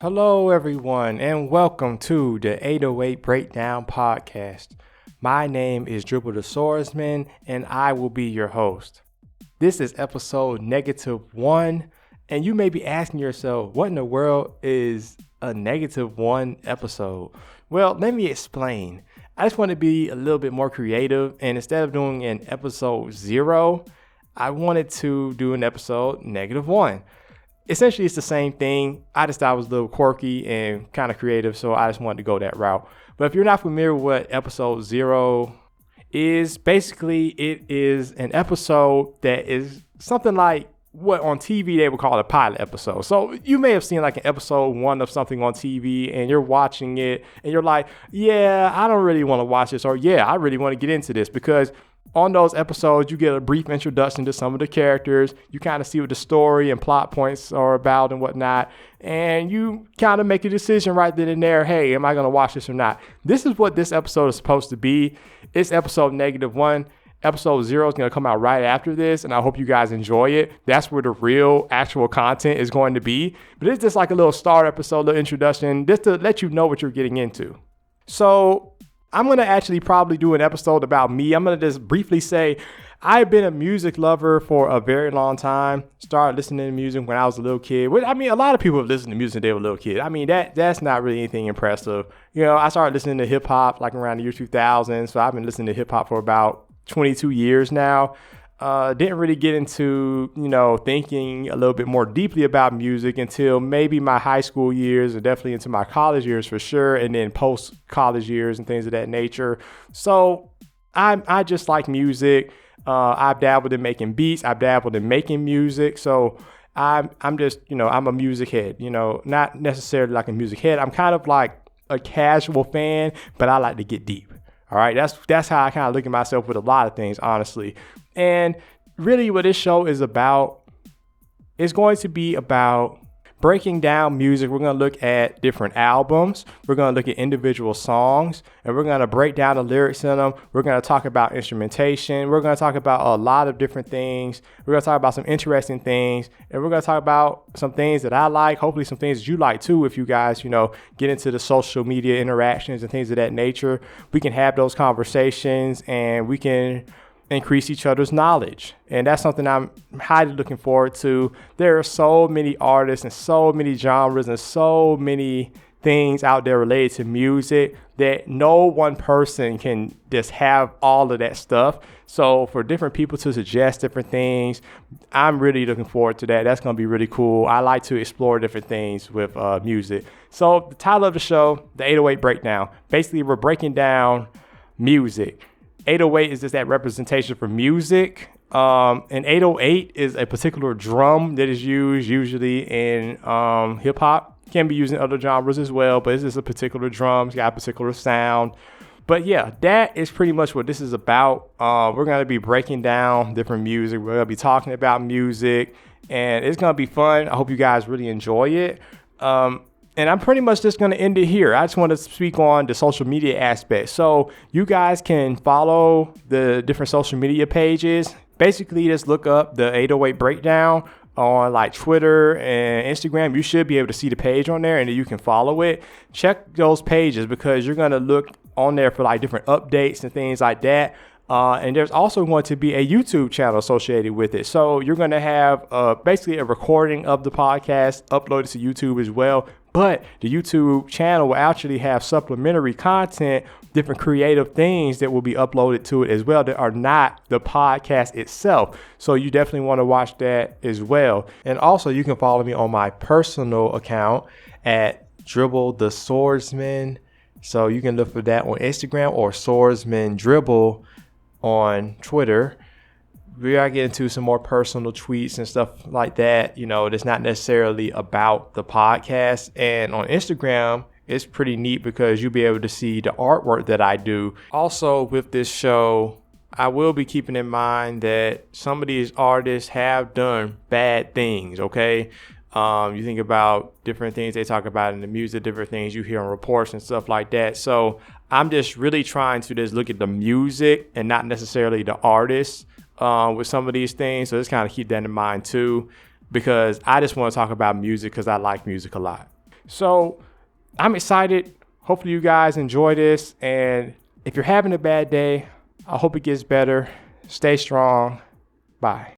Hello, everyone, and welcome to the 808 Breakdown Podcast. My name is Dribble the Swordsman, and I will be your host. This is episode -1, and you may be asking yourself, what in the world is a -1 episode? Well, let me explain. I just want to be a little bit more creative, and instead of doing an episode 0, I wanted to do an episode -1. Essentially, it's the same thing. I just thought it was a little quirky and kind of creative, so I just wanted to go that route. But if you're not familiar with what episode 0 is, basically it is an episode that is something like what on TV they would call a pilot episode. So you may have seen like an episode 1 of something on TV and you're watching it and you're like, yeah, I don't really want to watch this, or yeah, I really want to get into this, because on those episodes, you get a brief introduction to some of the characters. You kind of see what the story and plot points are about and whatnot. And you kind of make a decision right then and there. Hey, am I going to watch this or not? This is what this episode is supposed to be. It's episode -1. Episode 0 is going to come out right after this. And I hope you guys enjoy it. That's where the real actual content is going to be. But it's just like a little start episode, little introduction, just to let you know what you're getting into. So I'm going to actually probably do an episode about me. I'm going to just briefly say I've been a music lover for a very long time. Started listening to music when I was a little kid. I mean, a lot of people have listened to music when they were a little kid. I mean, that's not really anything impressive. You know, I started listening to hip hop like around the year 2000. So I've been listening to hip hop for about 22 years now. Didn't really get into, thinking a little bit more deeply about music until maybe my high school years, or definitely into my college years for sure, and then post-college years and things of that nature. So I just like music. I've dabbled in making beats. I've dabbled in making music. So I'm just, I'm a music head, not necessarily like a music head. I'm kind of like a casual fan, but I like to get deep. All right, that's how I kind of look at myself with a lot of things, honestly. And really what this show is about is going to be about breaking down music. We're going to look at different albums. We're going to look at individual songs, and we're going to break down the lyrics in them. We're going to talk about instrumentation. We're going to talk about a lot of different things. We're going to talk about some interesting things, and we're going to talk about some things that I like, hopefully some things that you like too. If you guys, get into the social media interactions and things of that nature, we can have those conversations and we can increase each other's knowledge. And that's something I'm highly looking forward to. There are so many artists and so many genres and so many things out there related to music that no one person can just have all of that stuff. So for different people to suggest different things, I'm really looking forward to that. That's going to be really cool. I like to explore different things with music. So the title of the show, the 808 Breakdown. Basically, we're breaking down music. 808 is just that representation for music. And 808 is a particular drum that is used usually in hip hop. Can be used in other genres as well, but it's just a particular drum. It's got a particular sound. But yeah, that is pretty much what this is about. We're going to be breaking down different music. We're going to be talking about music, and it's going to be fun. I hope you guys really enjoy it. And I'm pretty much just going to end it here. I just want to speak on the social media aspect. So you guys can follow the different social media pages. Basically, just look up the 808 Breakdown on like Twitter and Instagram. You should be able to see the page on there, and then you can follow it. Check those pages because you're going to look on there for like different updates and things like that. And there's also going to be a YouTube channel associated with it. So you're going to have basically a recording of the podcast uploaded to YouTube as well. But the YouTube channel will actually have supplementary content, different creative things that will be uploaded to it as well that are not the podcast itself. So you definitely want to watch that as well. And also you can follow me on my personal account at Dribble the Swordsman. So you can look for that on Instagram, or Swordsman Dribble on Twitter. We are getting into some more personal tweets and stuff like that. That's not necessarily about the podcast. And on Instagram, it's pretty neat because you'll be able to see the artwork that I do. Also, with this show, I will be keeping in mind that some of these artists have done bad things, okay? You think about different things they talk about in the music, different things you hear on reports and stuff like that. So I'm just really trying to just look at the music and not necessarily the artists with some of these things. So just kind of keep that in mind too, because I just want to talk about music because I like music a lot. So I'm excited. Hopefully you guys enjoy this. And if you're having a bad day, I hope it gets better. Stay strong. Bye.